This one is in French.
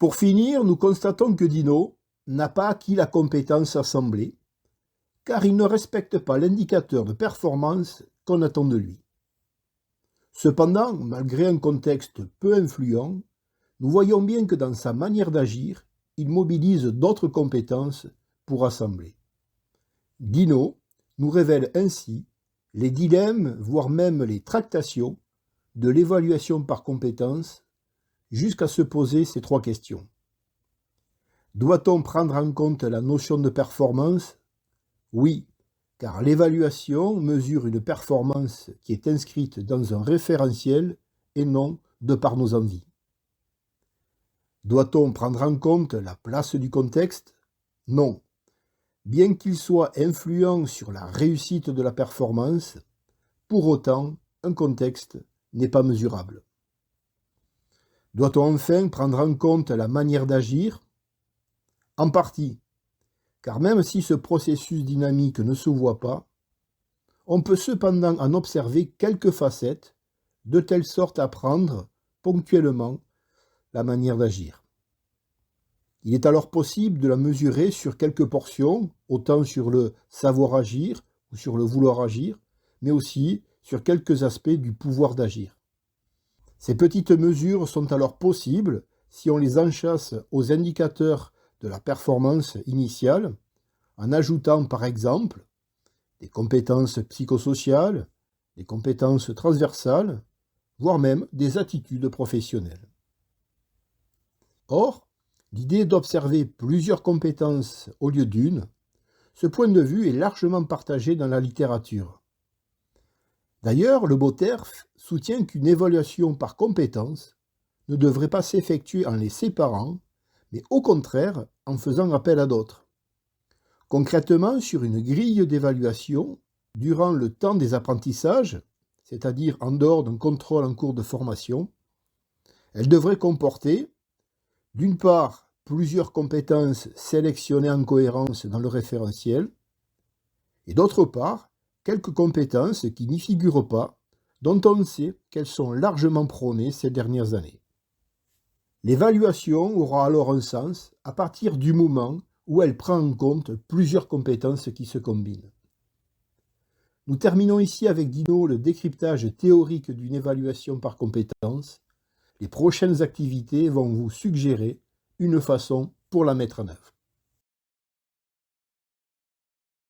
Pour finir, nous constatons que Dino n'a pas acquis la compétence assemblée, car il ne respecte pas l'indicateur de performance qu'on attend de lui. Cependant, malgré un contexte peu influent, nous voyons bien que dans sa manière d'agir, il mobilise d'autres compétences pour assembler. Dino nous révèle ainsi les dilemmes, voire même les tractations de l'évaluation par compétences, jusqu'à se poser ces trois questions. Doit-on prendre en compte la notion de performance ? Oui, car l'évaluation mesure une performance qui est inscrite dans un référentiel et non de par nos envies. Doit-on prendre en compte la place du contexte ? Non. Bien qu'il soit influent sur la réussite de la performance, pour autant, un contexte n'est pas mesurable. Doit-on enfin prendre en compte la manière d'agir ? En partie, car même si ce processus dynamique ne se voit pas, on peut cependant en observer quelques facettes, de telle sorte à prendre ponctuellement la manière d'agir. Il est alors possible de la mesurer sur quelques portions, autant sur le savoir agir ou sur le vouloir agir, mais aussi sur quelques aspects du pouvoir d'agir. Ces petites mesures sont alors possibles si on les enchâsse aux indicateurs de la performance initiale, en ajoutant par exemple des compétences psychosociales, des compétences transversales, voire même des attitudes professionnelles. Or, l'idée d'observer plusieurs compétences au lieu d'une, ce point de vue est largement partagé dans la littérature. D'ailleurs, le Boterf soutient qu'une évaluation par compétences ne devrait pas s'effectuer en les séparant, mais au contraire en faisant appel à d'autres. Concrètement, sur une grille d'évaluation, durant le temps des apprentissages, c'est-à-dire en dehors d'un contrôle en cours de formation, elle devrait comporter, d'une part, plusieurs compétences sélectionnées en cohérence dans le référentiel, et d'autre part, quelques compétences qui n'y figurent pas, dont on sait qu'elles sont largement prônées ces dernières années. L'évaluation aura alors un sens à partir du moment où elle prend en compte plusieurs compétences qui se combinent. Nous terminons ici avec Dino le décryptage théorique d'une évaluation par compétences. Les prochaines activités vont vous suggérer une façon pour la mettre en œuvre.